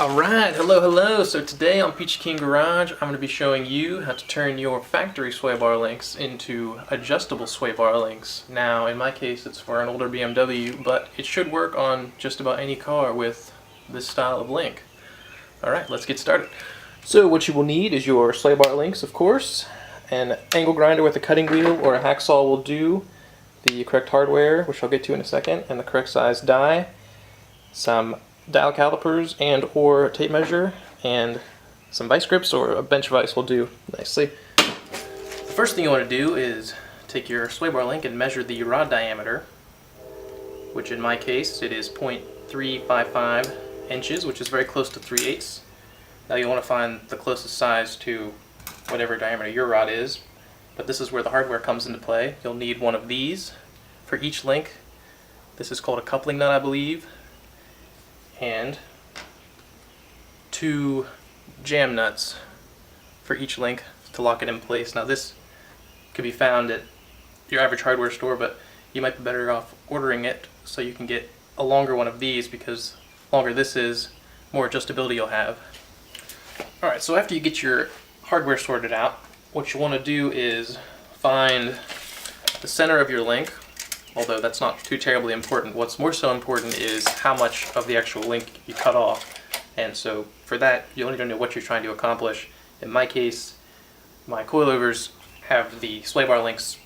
Alright, hello. So today on Peachy King Garage, I'm going to be showing you how to turn your factory sway bar links into adjustable sway bar links. Now, in my case, it's for an older BMW, but it should work on just about any car with this style of link. Alright, let's get started. So what you will need is your sway bar links, of course. An angle grinder with a cutting wheel or a hacksaw will do. The correct hardware, which I'll get to in a second, and the correct size die. Some dial calipers and or tape measure, and some vice grips or a bench vise will do nicely. The first thing you want to do is take your sway bar link and measure the rod diameter, which in my case it is 0.355 inches, which is very close to 3/8. Now you want to find the closest size to whatever diameter your rod is, but this is where the hardware comes into play. You'll need one of these for each link. This is called a coupling nut, I believe, and 2 jam nuts for each link to lock it in place. Now this could be found at your average hardware store, but you might be better off ordering it so you can get a longer one of these, because the longer this is, more adjustability you'll have. Alright, so after you get your hardware sorted out, what you want to do is find the center of your link. Although that's not too terribly important. What's more so important is how much of the actual link you cut off. And so for that, you'll need to know what you're trying to accomplish. In my case, my coilovers have the sway bar links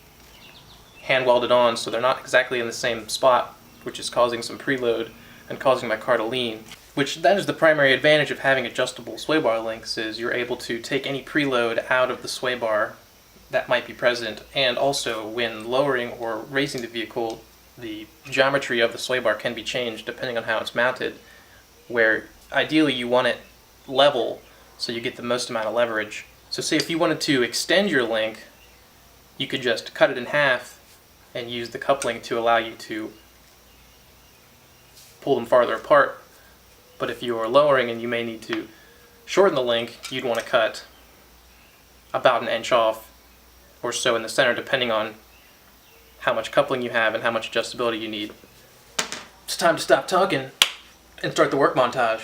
hand welded on, so they're not exactly in the same spot, which is causing some preload and causing my car to lean. Which that is the primary advantage of having adjustable sway bar links, is you're able to take any preload out of the sway bar that might be present, and also when lowering or raising the vehicle, the geometry of the sway bar can be changed depending on how it's mounted, where ideally you want it level so you get the most amount of leverage. So say if you wanted to extend your link, you could just cut it in half and use the coupling to allow you to pull them farther apart. But if you are lowering and you may need to shorten the link, you'd want to cut about 1 inch off or so in the center, depending on how much coupling you have and how much adjustability you need. It's time to stop talking and start the work montage.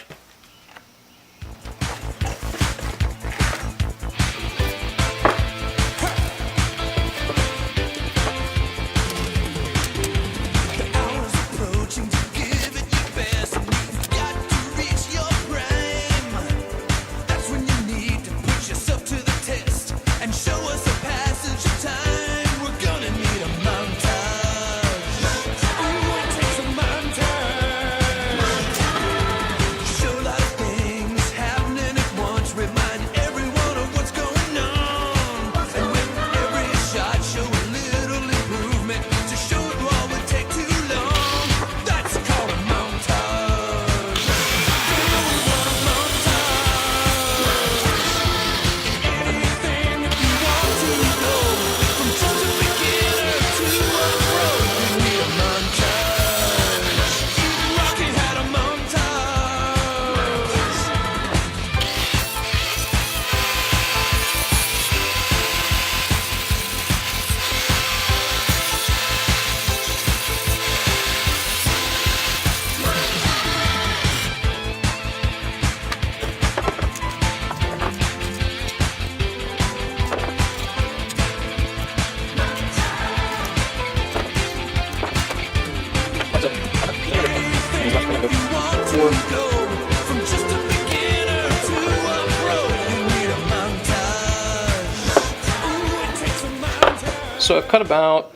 So I've cut about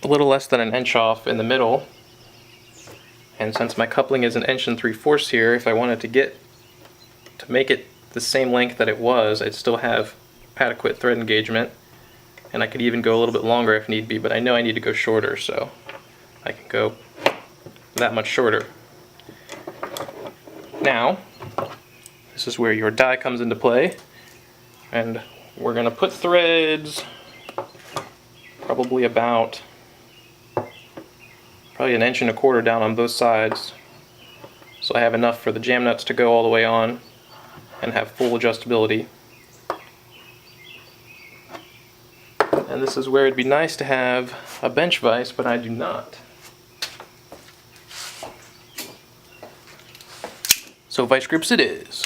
a little less than 1 inch off in the middle, and since my coupling is 1 3/4 here, if I wanted to make it the same length that it was, I'd still have adequate thread engagement, and I could even go a little bit longer if need be, but I know I need to go shorter, so I can go that much shorter. Now, this is where your die comes into play, and we're going to put threads probably 1 1/4 down on both sides, so I have enough for the jam nuts to go all the way on and have full adjustability. And this is where it'd be nice to have a bench vise, but I do not. So vice grips it is.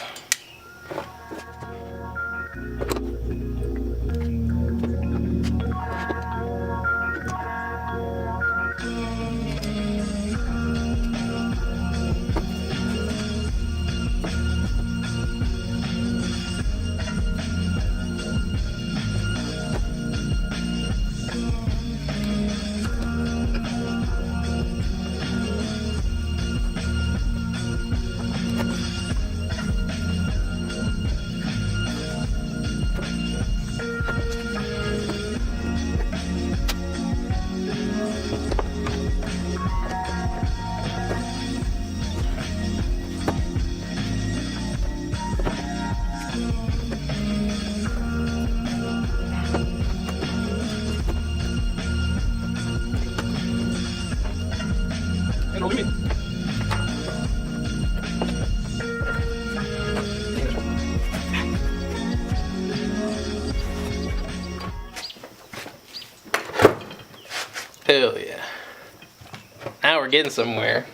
Hell yeah. Now we're getting somewhere.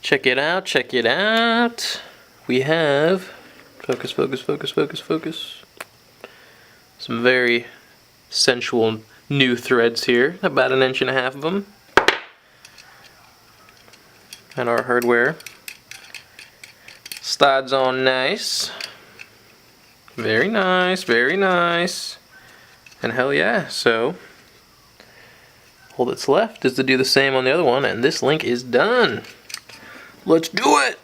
Check it out, check it out. We have, focus, focus, focus, focus, focus. Some very sensual new threads here, about 1.5 inches of them. And our hardware slides on nice. Very nice, very nice. And hell yeah, so all that's left is to do the same on the other one, and this link is done. Let's do it!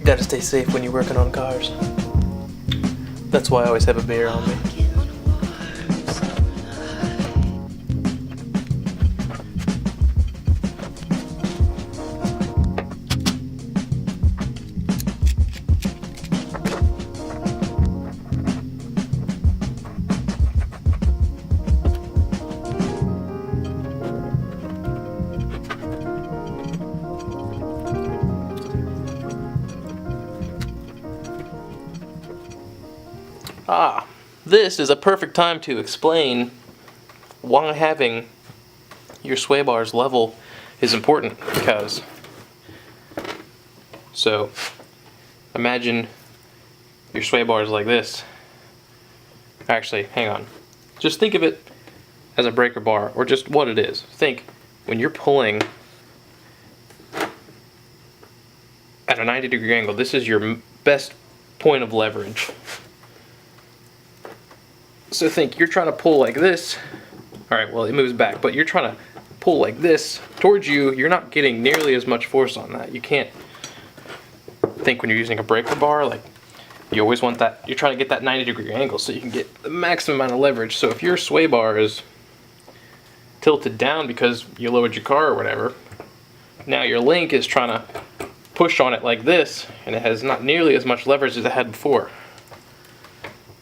Gotta stay safe when you're working on cars. That's why I always have a beer on me. This is a perfect time to explain why having your sway bars level is important, because so imagine your sway bars like this. Actually, hang on. Just think of it as a breaker bar, or just what it is. Think when you're pulling at a 90-degree angle, this is your best point of leverage. So think, you're trying to pull like this. Alright, well it moves back, but you're trying to pull like this towards you. You're not getting nearly as much force on that. You can't think when you're using a breaker bar, like you always want that, you're trying to get that 90-degree angle so you can get the maximum amount of leverage. So if your sway bar is tilted down because you lowered your car or whatever, now your link is trying to push on it like this, and it has not nearly as much leverage as it had before.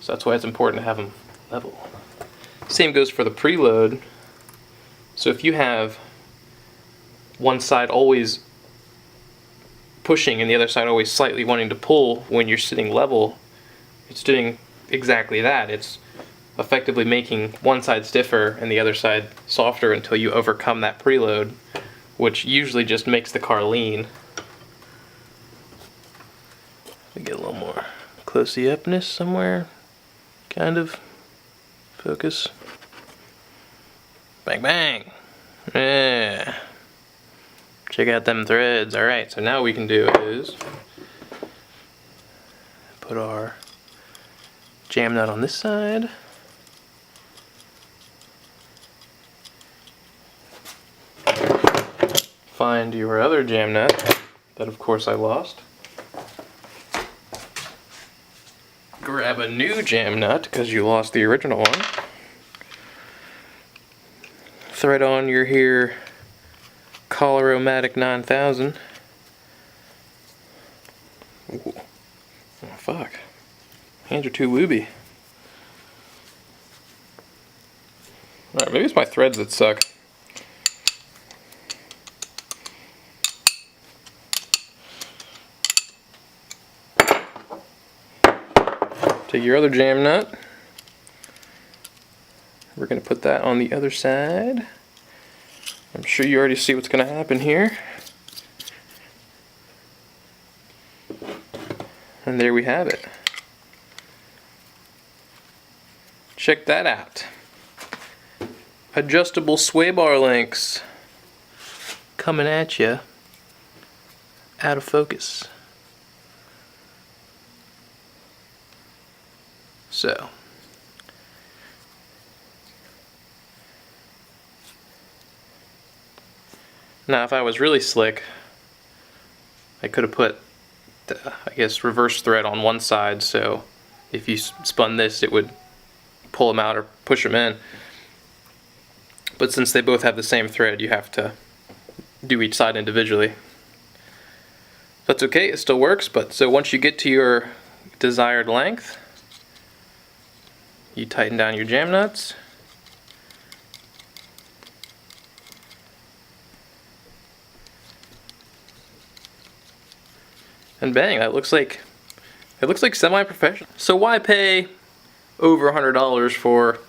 So that's why it's important to have them level. Same goes for the preload. So if you have one side always pushing and the other side always slightly wanting to pull when you're sitting level, it's doing exactly that. It's effectively making one side stiffer and the other side softer until you overcome that preload, which usually just makes the car lean. Let me get a little more closey upness somewhere. Kind of. Focus. Bang bang. Yeah. Check out them threads. Alright, so now what we can do is put our Jam nut on this side. Find your other jam nut that of course I lost. Grab a new jam nut because you lost the original one. Thread on your here Color-O-Matic 9000. Ooh. Oh fuck. Hands are too wooby. Alright, maybe it's my threads that suck. Take your other jam nut. We're going to put that on the other side. I'm sure you already see what's going to happen here. And there we have it. Check that out. Adjustable sway bar links coming at you out of focus. So, now if I was really slick, I could have put the, I guess, reverse thread on one side, so if you spun this it would pull them out or push them in. But since they both have the same thread, you have to do each side individually. That's okay, it still works. But so once you get to your desired length, you tighten down your jam nuts. And bang, it looks like semi-professional. So why pay over $100 for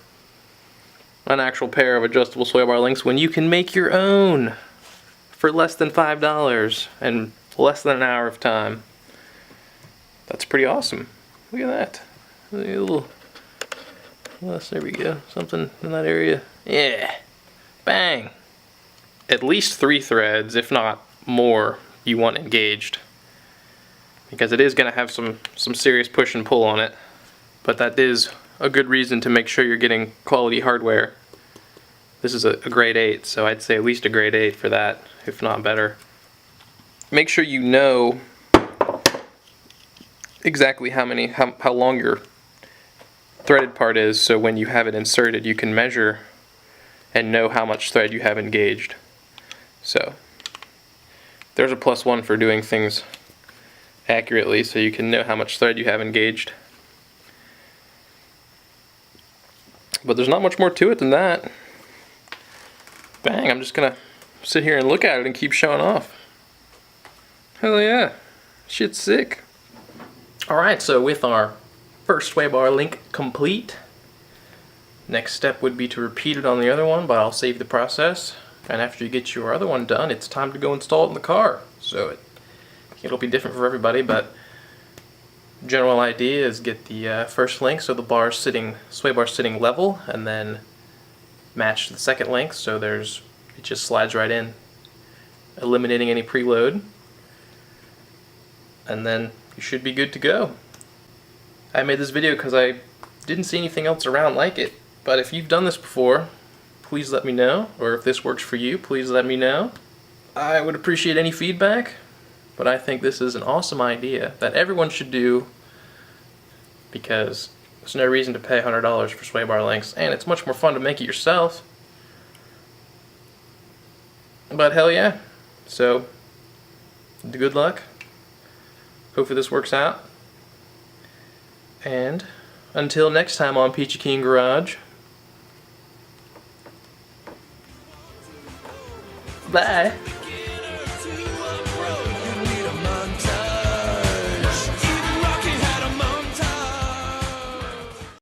an actual pair of adjustable sway bar links when you can make your own for less than $5 and less than an hour of time? That's pretty awesome. Look at that. A little, yes, there we go. Something in that area. Yeah. Bang. At least 3 threads, if not more, you want engaged. Because it is going to have some serious push and pull on it. But that is a good reason to make sure you're getting quality hardware. This is a grade 8, so I'd say at least a grade 8 for that, if not better. Make sure you know exactly how long your threaded part is, so when you have it inserted you can measure and know how much thread you have engaged. So there's a +1 for doing things accurately, so you can know how much thread you have engaged. But there's not much more to it than that. Bang, I'm just gonna sit here and look at it and keep showing off. Hell yeah, shit's sick. Alright, so with our first sway bar link complete, next step would be to repeat it on the other one, but I'll save the process. And after you get your other one done, it's time to go install it in the car. So it'll be different for everybody, but general idea is get the first link so the sway bar sitting level, and then match the second link so it just slides right in, eliminating any preload, and then you should be good to go. I made this video because I didn't see anything else around like it, but if you've done this before, please let me know, or if this works for you, please let me know. I would appreciate any feedback. But I think this is an awesome idea that everyone should do, because there's no reason to pay $100 for sway bar links, and it's much more fun to make it yourself. But hell yeah. So, good luck. Hopefully this works out. And until next time on Peachy Keen Garage, bye.